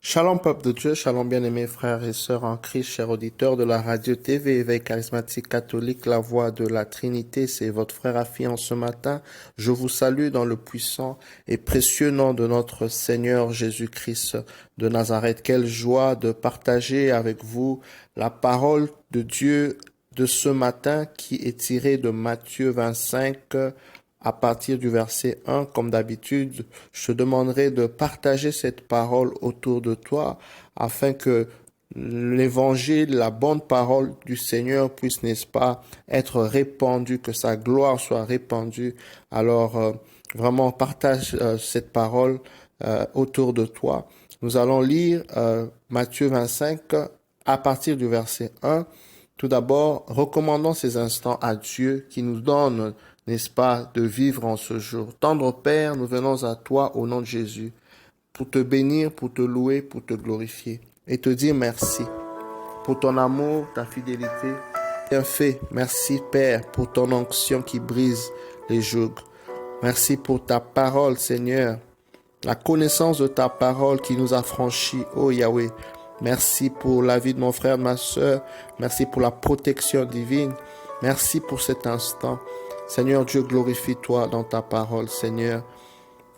Shalom peuple de Dieu, shalom bien-aimés frères et sœurs en Christ, chers auditeurs de la radio TV Éveil charismatique catholique, la voix de la Trinité, c'est votre frère Affian ce matin. Je vous salue dans le puissant et précieux nom de notre Seigneur Jésus-Christ de Nazareth. Quelle joie de partager avec vous la parole de Dieu de ce matin qui est tirée de Matthieu 25, à partir du verset 1, comme d'habitude, je te demanderai de partager cette parole autour de toi afin que l'évangile, la bonne parole du Seigneur puisse, n'est-ce pas, être répandue, que sa gloire soit répandue. Alors, vraiment, partage cette parole autour de toi. Nous allons lire Matthieu 25 à partir du verset 1. Tout d'abord, recommandons ces instants à Dieu qui nous donne, n'est-ce pas, de vivre en ce jour. Tendre Père, nous venons à toi au nom de Jésus pour te bénir, pour te louer, pour te glorifier et te dire merci pour ton amour, ta fidélité. Bien fait, merci Père pour ton onction qui brise les jougs. Merci pour ta parole, Seigneur, la connaissance de ta parole qui nous a franchis, ô Yahweh. Merci pour la vie de mon frère, de ma sœur. Merci pour la protection divine. Merci pour cet instant. Seigneur Dieu, glorifie-toi dans ta parole, Seigneur.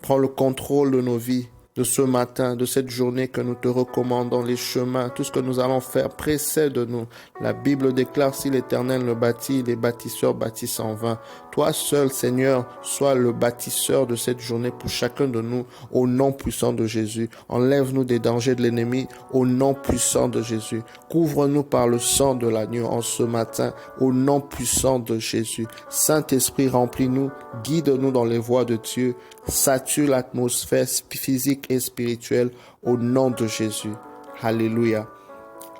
Prends le contrôle de nos vies, de ce matin, de cette journée que nous te recommandons, les chemins, tout ce que nous allons faire précède-nous. La Bible déclare, si l'Éternel le bâtit, les bâtisseurs bâtissent en vain. Toi seul, Seigneur, sois le bâtisseur de cette journée pour chacun de nous, au nom puissant de Jésus. Enlève-nous des dangers de l'ennemi, au nom puissant de Jésus. Couvre-nous par le sang de l'agneau en ce matin, au nom puissant de Jésus. Saint-Esprit, remplis-nous, guide-nous dans les voies de Dieu, sature l'atmosphère physique et spirituelle au nom de Jésus. Alléluia.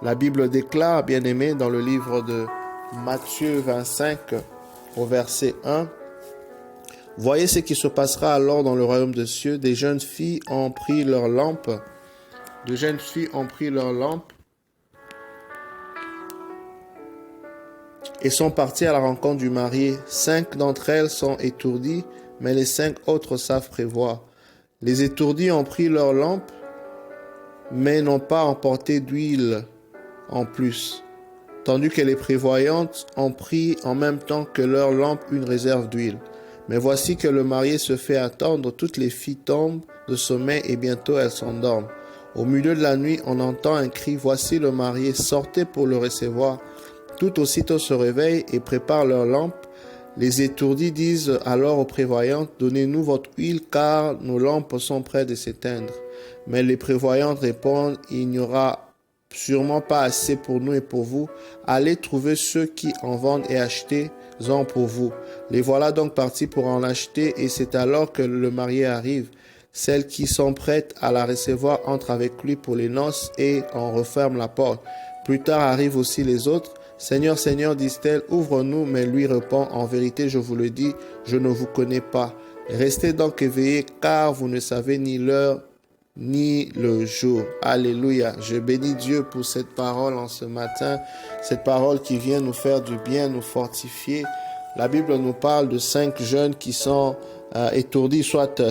La Bible déclare, bien-aimés, dans le livre de Matthieu 25, au verset 1, « Voyez ce qui se passera alors dans le royaume des cieux. Des jeunes filles ont pris leurs lampes. Et sont parties à la rencontre du marié. 5 d'entre elles sont étourdies, mais les 5 autres savent prévoir. Les étourdis ont pris leurs lampes, mais n'ont pas emporté d'huile en plus, tandis que les prévoyantes ont pris en même temps que leurs lampes une réserve d'huile. Mais voici que le marié se fait attendre, toutes les filles tombent de sommeil et bientôt elles s'endorment. Au milieu de la nuit, on entend un cri, voici le marié, sortez pour le recevoir. Tout aussitôt se réveillent et préparent leurs lampes. Les étourdis disent alors aux prévoyantes, donnez-nous votre huile car nos lampes sont près de s'éteindre. Mais les prévoyantes répondent, il n'y aura sûrement pas assez pour nous et pour vous. Allez trouver ceux qui en vendent et achetez-en pour vous. Les voilà donc partis pour en acheter et c'est alors que le marié arrive. Celles qui sont prêtes à la recevoir entrent avec lui pour les noces et en referment la porte. Plus tard arrivent aussi les autres. Seigneur, Seigneur, disent-elles, ouvre-nous, mais lui répond, en vérité, je vous le dis, je ne vous connais pas. Restez donc éveillés, car vous ne savez ni l'heure, ni le jour. Alléluia. Je bénis Dieu pour cette parole en ce matin, cette parole qui vient nous faire du bien, nous fortifier. La Bible nous parle de 5 jeunes qui sont étourdies, soit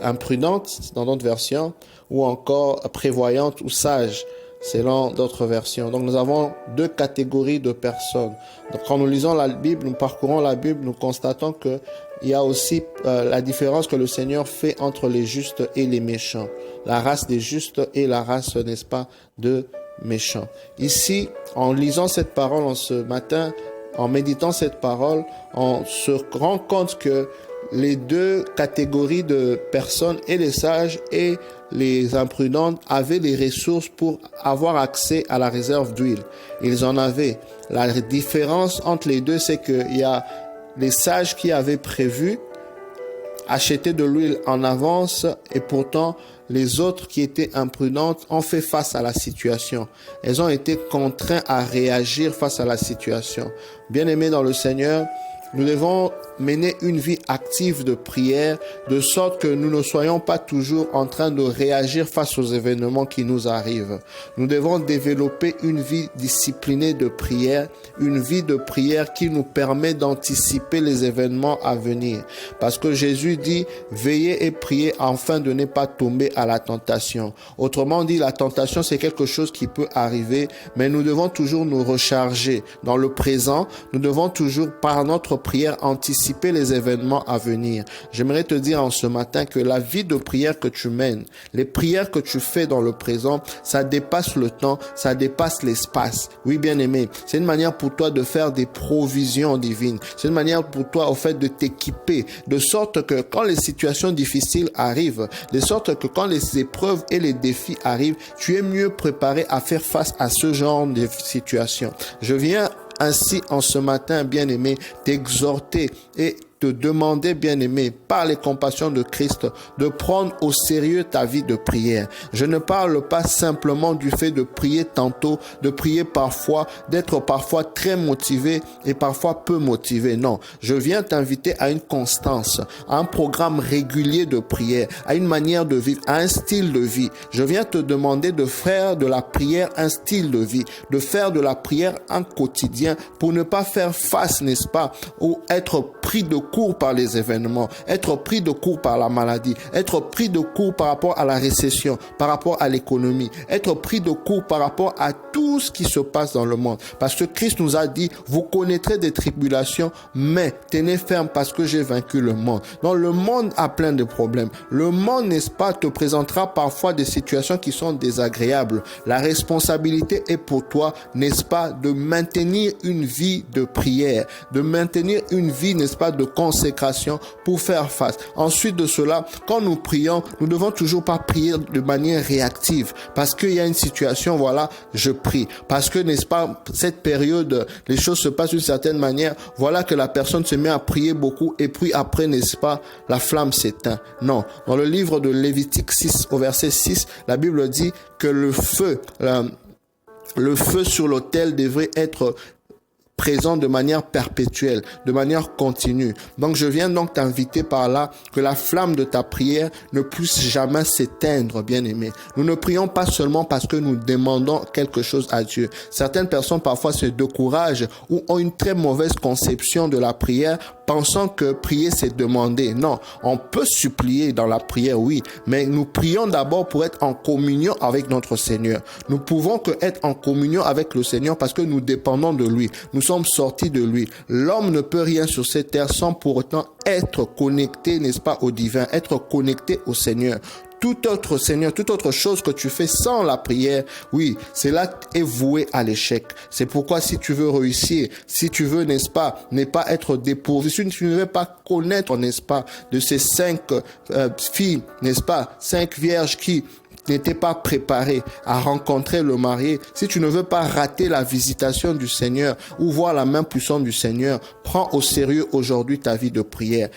imprudentes, dans d'autres versions, ou encore prévoyantes ou sages, selon d'autres versions. Donc nous avons 2 catégories de personnes. Donc quand nous lisons la Bible, nous parcourons la Bible, nous constatons que il y a aussi la différence que le Seigneur fait entre les justes et les méchants. La race des justes et la race, n'est-ce pas, de méchants. Ici, en lisant cette parole en ce matin, en méditant cette parole, on se rend compte que les 2 catégories de personnes, et les sages et les imprudentes, avaient les ressources pour avoir accès à la réserve d'huile. Ils en avaient. La différence entre les deux, c'est qu'il y a les sages qui avaient prévu acheter de l'huile en avance et pourtant les autres qui étaient imprudentes ont fait face à la situation. Elles ont été contraintes à réagir face à la situation. Bien-aimés dans le Seigneur, nous devons mener une vie active de prière, de sorte que nous ne soyons pas toujours en train de réagir face aux événements qui nous arrivent. Nous devons développer une vie disciplinée de prière, une vie de prière qui nous permet d'anticiper les événements à venir. Parce que Jésus dit, veillez et priez afin de ne pas tomber à la tentation. Autrement dit, la tentation, c'est quelque chose qui peut arriver, mais nous devons toujours nous recharger. Dans le présent, nous devons toujours, par notre prière, anticiper les événements à venir. J'aimerais te dire en ce matin que la vie de prière que tu mènes, les prières que tu fais dans le présent, ça dépasse le temps, ça dépasse l'espace. Oui, bien-aimé, c'est une manière pour toi de faire des provisions divines. C'est une manière pour toi, au fait, de t'équiper, de sorte que quand les situations difficiles arrivent, de sorte que quand les épreuves et les défis arrivent, tu es mieux préparé à faire face à ce genre de situation. Je viens ainsi en ce matin, bien-aimé, t'exhorter et te demander, bien-aimé, par les compassions de Christ, de prendre au sérieux ta vie de prière. Je ne parle pas simplement du fait de prier tantôt, de prier parfois, d'être parfois très motivé et parfois peu motivé. Non, je viens t'inviter à une constance, à un programme régulier de prière, à une manière de vivre, à un style de vie. Je viens te demander de faire de la prière un style de vie, de faire de la prière un quotidien pour ne pas faire face, n'est-ce pas, ou être pris de court par les événements, être pris de court par la maladie, être pris de court par rapport à la récession, par rapport à l'économie, être pris de court par rapport à tout ce qui se passe dans le monde. Parce que Christ nous a dit, vous connaîtrez des tribulations, mais tenez ferme parce que j'ai vaincu le monde. Donc le monde a plein de problèmes. Le monde, n'est-ce pas, te présentera parfois des situations qui sont désagréables. La responsabilité est pour toi, n'est-ce pas, de maintenir une vie de prière, de maintenir une vie, n'est-ce pas, de consécration pour faire face. Ensuite de cela, quand nous prions, nous ne devons toujours pas prier de manière réactive. Parce qu'il y a une situation, voilà, je prie. Parce que, n'est-ce pas, cette période, les choses se passent d'une certaine manière, voilà que la personne se met à prier beaucoup et puis après, n'est-ce pas, la flamme s'éteint. Non. Dans le livre de Lévitique 6, au verset 6, la Bible dit que le feu sur l'autel devrait être présent de manière perpétuelle, de manière continue. Donc je viens donc t'inviter par là que la flamme de ta prière ne puisse jamais s'éteindre, bien-aimé. Nous ne prions pas seulement parce que nous demandons quelque chose à Dieu. Certaines personnes parfois se découragent ou ont une très mauvaise conception de la prière, pensant que prier c'est demander. Non, on peut supplier dans la prière, oui, mais nous prions d'abord pour être en communion avec notre Seigneur. Nous pouvons que être en communion avec le Seigneur parce que nous dépendons de lui. Nous sommes sortis de lui. L'homme ne peut rien sur cette terre sans pour autant être connecté, n'est-ce pas, au divin, être connecté au Seigneur. Tout autre, Seigneur, toute autre chose que tu fais sans la prière, oui, cela est voué à l'échec. C'est pourquoi si tu veux réussir, si tu veux, n'est-ce pas, ne pas être dépourvu, si tu ne veux pas connaître, n'est-ce pas, de ces 5 filles, n'est-ce pas, 5 vierges qui n'étaient pas préparées à rencontrer le marié, si tu ne veux pas rater la visitation du Seigneur ou voir la main puissante du Seigneur, prends au sérieux aujourd'hui ta vie de prière.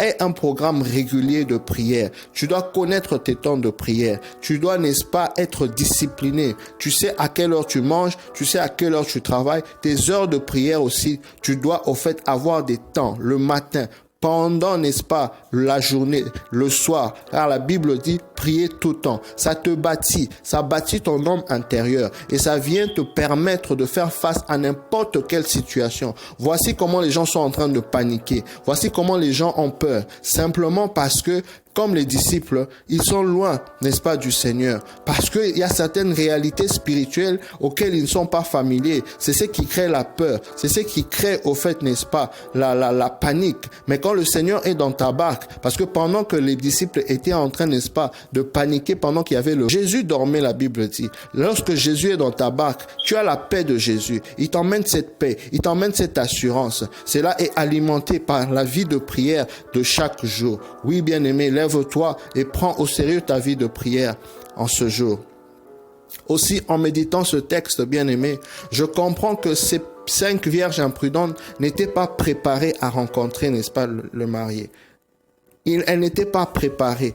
Aie un programme régulier de prière. Tu dois connaître tes temps de prière. Tu dois, n'est-ce pas, être discipliné. Tu sais à quelle heure tu manges, tu sais à quelle heure tu travailles. Tes heures de prière aussi, tu dois au fait avoir des temps le matin, pendant, n'est-ce pas, la journée, le soir. Car la Bible dit, prier tout le temps. Ça te bâtit, ça bâtit ton homme intérieur et ça vient te permettre de faire face à n'importe quelle situation. Voici comment les gens sont en train de paniquer. Voici comment les gens ont peur. Simplement parce que, comme les disciples, ils sont loin, n'est-ce pas, du Seigneur. Parce qu'il y a certaines réalités spirituelles auxquelles ils ne sont pas familiers. C'est ce qui crée la peur. C'est ce qui crée, au fait, n'est-ce pas, la panique. Mais quand le Seigneur est dans ta barque, parce que pendant que les disciples étaient en train, n'est-ce pas, de paniquer pendant qu'il y avait Jésus dormait, la Bible dit. Lorsque Jésus est dans ta barque, tu as la paix de Jésus. Il t'emmène cette paix. Il t'emmène cette assurance. Cela est alimenté par la vie de prière de chaque jour. Oui, bien-aimé, lève-toi et prends au sérieux ta vie de prière en ce jour. Aussi, en méditant ce texte, bien-aimé, je comprends que ces 5 vierges imprudentes n'étaient pas préparées à rencontrer, n'est-ce pas, le marié. Elles n'étaient pas préparées.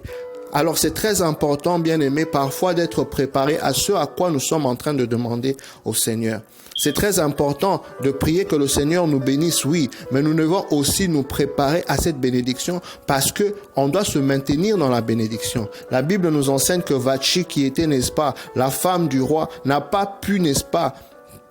Alors c'est très important, bien-aimé, parfois d'être préparé à ce à quoi nous sommes en train de demander au Seigneur. C'est très important de prier que le Seigneur nous bénisse, oui, mais nous devons aussi nous préparer à cette bénédiction parce que on doit se maintenir dans la bénédiction. La Bible nous enseigne que Vashti, qui était, n'est-ce pas, la femme du roi, n'a pas pu, n'est-ce pas,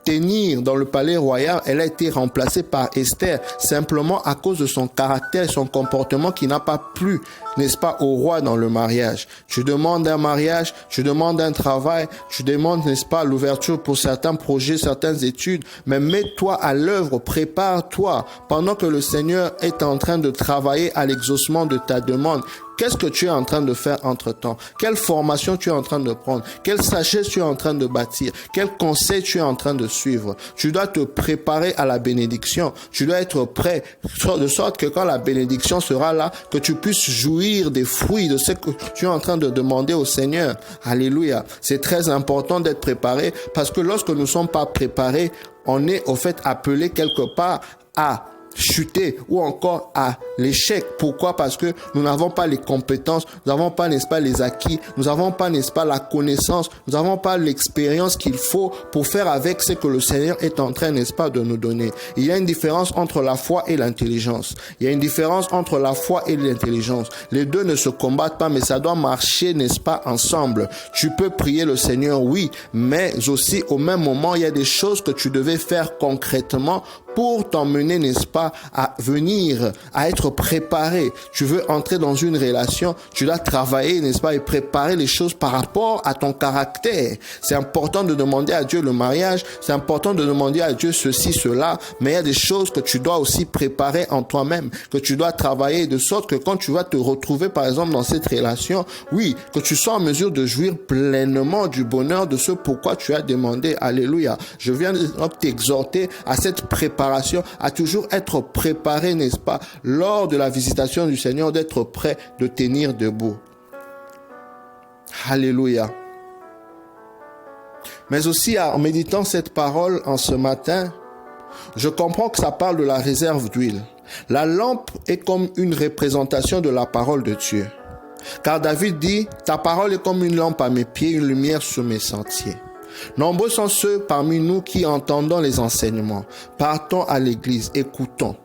tenir dans le palais royal. Elle a été remplacée par Esther, simplement à cause de son caractère et son comportement qui n'a pas plu, n'est-ce pas, au roi dans le mariage. Tu demandes un mariage, tu demandes un travail, tu demandes, n'est-ce pas, l'ouverture pour certains projets, certaines études, mais mets-toi à l'œuvre, prépare-toi pendant que le Seigneur est en train de travailler à l'exaucement de ta demande. Qu'est-ce que tu es en train de faire entre-temps? Quelle formation tu es en train de prendre? Quelle sagesse tu es en train de bâtir? Quel conseil tu es en train de suivre? Tu dois te préparer à la bénédiction. Tu dois être prêt, de sorte que quand la bénédiction sera là, que tu puisses jouir des fruits de ce que tu es en train de demander au Seigneur. Alléluia. C'est très important d'être préparé parce que lorsque nous ne sommes pas préparés, on est au fait appelé quelque part à chuter ou encore à l'échec. Pourquoi? Parce que nous n'avons pas les compétences, nous n'avons pas, n'est-ce pas, les acquis, nous n'avons pas, n'est-ce pas, la connaissance, nous n'avons pas l'expérience qu'il faut pour faire avec ce que le Seigneur est en train, n'est-ce pas, de nous donner. Il y a une différence entre la foi et l'intelligence. Il y a une différence entre la foi et l'intelligence. Les deux ne se combattent pas, mais ça doit marcher, n'est-ce pas, ensemble. Tu peux prier le Seigneur, oui, mais aussi au même moment, il y a des choses que tu devais faire concrètement pour t'emmener, n'est-ce pas, à venir, à être préparé. Tu veux entrer dans une relation, tu dois travailler, n'est-ce pas, et préparer les choses par rapport à ton caractère. C'est important de demander à Dieu le mariage, c'est important de demander à Dieu ceci, cela, mais il y a des choses que tu dois aussi préparer en toi-même, que tu dois travailler de sorte que quand tu vas te retrouver, par exemple, dans cette relation, oui, que tu sois en mesure de jouir pleinement du bonheur de ce pourquoi tu as demandé. Alléluia. Je viens t'exhorter à cette préparation, à toujours être préparé, n'est-ce pas, lors de la visitation du Seigneur, d'être prêt, de tenir debout. Alléluia. Mais aussi, en méditant cette parole en ce matin, je comprends que ça parle de la réserve d'huile. La lampe est comme une représentation de la parole de Dieu. Car David dit, ta parole est comme une lampe à mes pieds, une lumière sur mes sentiers. Nombreux sont ceux parmi nous qui, entendant les enseignements, partons à l'église, écoutons.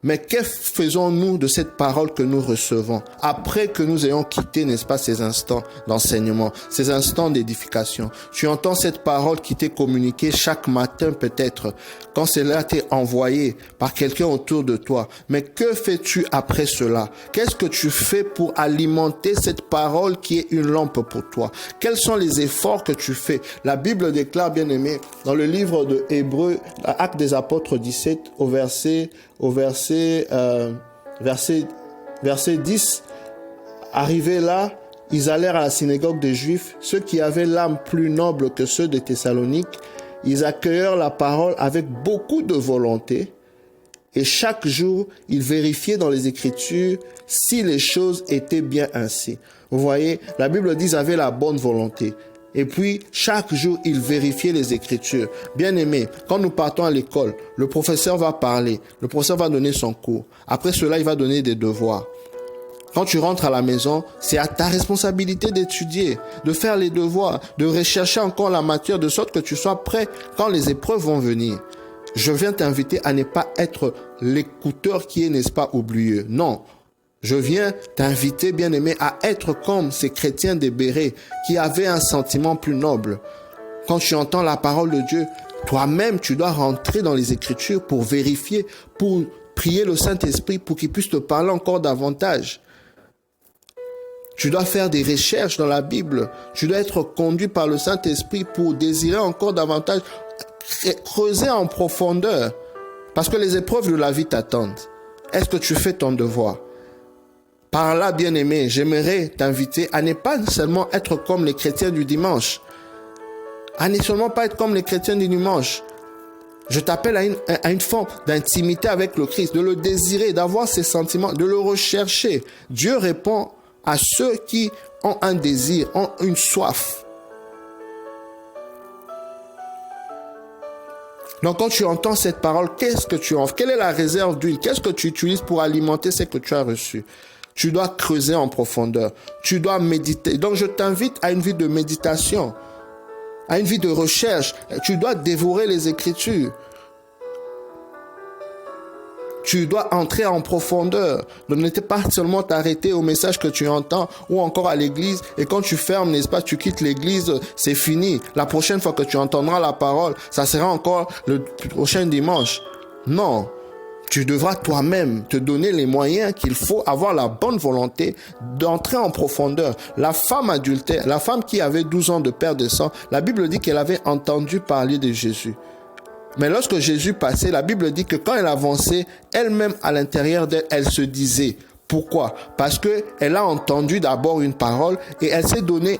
Mais que faisons-nous de cette parole que nous recevons après que nous ayons quitté, n'est-ce pas, ces instants d'enseignement, ces instants d'édification? Tu entends cette parole qui t'est communiquée chaque matin peut-être, quand cela t'est envoyé par quelqu'un autour de toi. Mais que fais-tu après cela? Qu'est-ce que tu fais pour alimenter cette parole qui est une lampe pour toi? Quels sont les efforts que tu fais? La Bible déclare, bien aimé, dans le livre de Hébreux, Actes des Apôtres 17, au verset 10, arrivés là, ils allèrent à la synagogue des Juifs, ceux qui avaient l'âme plus noble que ceux de Thessalonique, ils accueillèrent la parole avec beaucoup de volonté, et chaque jour, ils vérifiaient dans les Écritures si les choses étaient bien ainsi. Vous voyez, la Bible dit qu'ils avaient la bonne volonté. Et puis, chaque jour, il vérifiait les Écritures. Bien aimé, quand nous partons à l'école, le professeur va parler, le professeur va donner son cours. Après cela, il va donner des devoirs. Quand tu rentres à la maison, c'est à ta responsabilité d'étudier, de faire les devoirs, de rechercher encore la matière, de sorte que tu sois prêt quand les épreuves vont venir. Je viens t'inviter à ne pas être l'écouteur qui est, n'est-ce pas, oublieux. Non. Je viens t'inviter, bien-aimé, à être comme ces chrétiens des Bérets qui avaient un sentiment plus noble. Quand tu entends la parole de Dieu, toi-même, tu dois rentrer dans les Écritures pour vérifier, pour prier le Saint-Esprit pour qu'il puisse te parler encore davantage. Tu dois faire des recherches dans la Bible. Tu dois être conduit par le Saint-Esprit pour désirer encore davantage, creuser en profondeur. Parce que les épreuves de la vie t'attendent. Est-ce que tu fais ton devoir? Par là, bien-aimé, j'aimerais t'inviter à ne pas seulement être comme les chrétiens du dimanche. À ne seulement pas être comme les chrétiens du dimanche. Je t'appelle à une forme d'intimité avec le Christ, de le désirer, d'avoir ces sentiments, de le rechercher. Dieu répond à ceux qui ont un désir, ont une soif. Donc quand tu entends cette parole, qu'est-ce que tu offres? Quelle est la réserve d'huile? Qu'est-ce que tu utilises pour alimenter ce que tu as reçu? Tu dois creuser en profondeur. Tu dois méditer. Donc je t'invite à une vie de méditation. à une vie de recherche. Tu dois dévorer les Écritures. Tu dois entrer en profondeur. Ne pas seulement t'arrêter au message que tu entends ou encore à l'église. Et quand tu fermes, n'est-ce pas, tu quittes l'église, c'est fini. La prochaine fois que tu entendras la parole, ça sera encore le prochain dimanche. Non. Tu devras toi-même te donner les moyens qu'il faut, avoir la bonne volonté d'entrer en profondeur. La femme adultère, la femme qui avait 12 ans de perte de sang, la Bible dit qu'elle avait entendu parler de Jésus. Mais lorsque Jésus passait, la Bible dit que quand elle avançait, elle-même à l'intérieur d'elle, elle se disait. Pourquoi? Parce que elle a entendu d'abord une parole et elle se donnait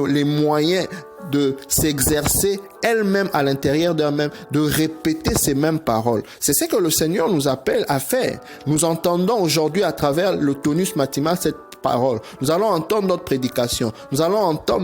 les moyens de s'exercer elle-même à l'intérieur d'elle-même, de répéter ces mêmes paroles. C'est ce que le Seigneur nous appelle à faire. Nous entendons aujourd'hui à travers le tonus matinal cette parole. Nous allons entendre notre prédication. Nous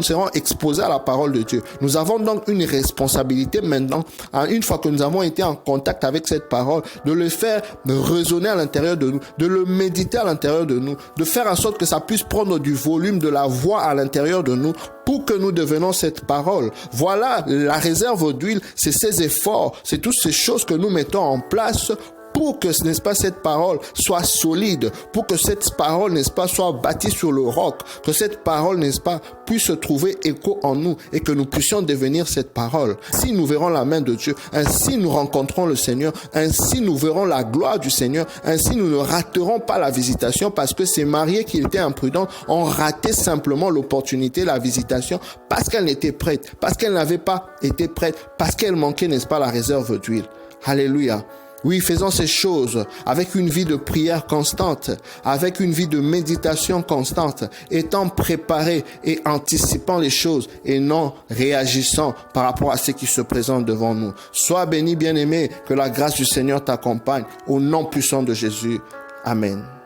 serons exposés à la parole de Dieu. Nous avons donc une responsabilité maintenant, une fois que nous avons été en contact avec cette parole, de le faire résonner à l'intérieur de nous, de le méditer à l'intérieur de nous, de faire en sorte que ça puisse prendre du volume, de la voix à l'intérieur de nous, pour que nous devenions cette parole. Voilà, la réserve d'huile, c'est ces efforts, c'est toutes ces choses que nous mettons en place pour que, n'est-ce pas, cette parole soit solide, pour que cette parole, n'est-ce pas, soit bâtie sur le roc, que cette parole, n'est-ce pas, puisse trouver écho en nous et que nous puissions devenir cette parole. Si nous verrons la main de Dieu, ainsi nous rencontrons le Seigneur, ainsi nous verrons la gloire du Seigneur, ainsi nous ne raterons pas la visitation parce que ces mariés qui étaient imprudents ont raté simplement l'opportunité, la visitation, parce qu'elle n'était prête, parce qu'elle n'avait pas été prête, parce qu'elle manquait, n'est-ce pas, la réserve d'huile. Alléluia. Oui, faisons ces choses avec une vie de prière constante, avec une vie de méditation constante, étant préparés et anticipant les choses et non réagissant par rapport à ce qui se présente devant nous. Sois béni, bien-aimé, que la grâce du Seigneur t'accompagne. Au nom puissant de Jésus. Amen.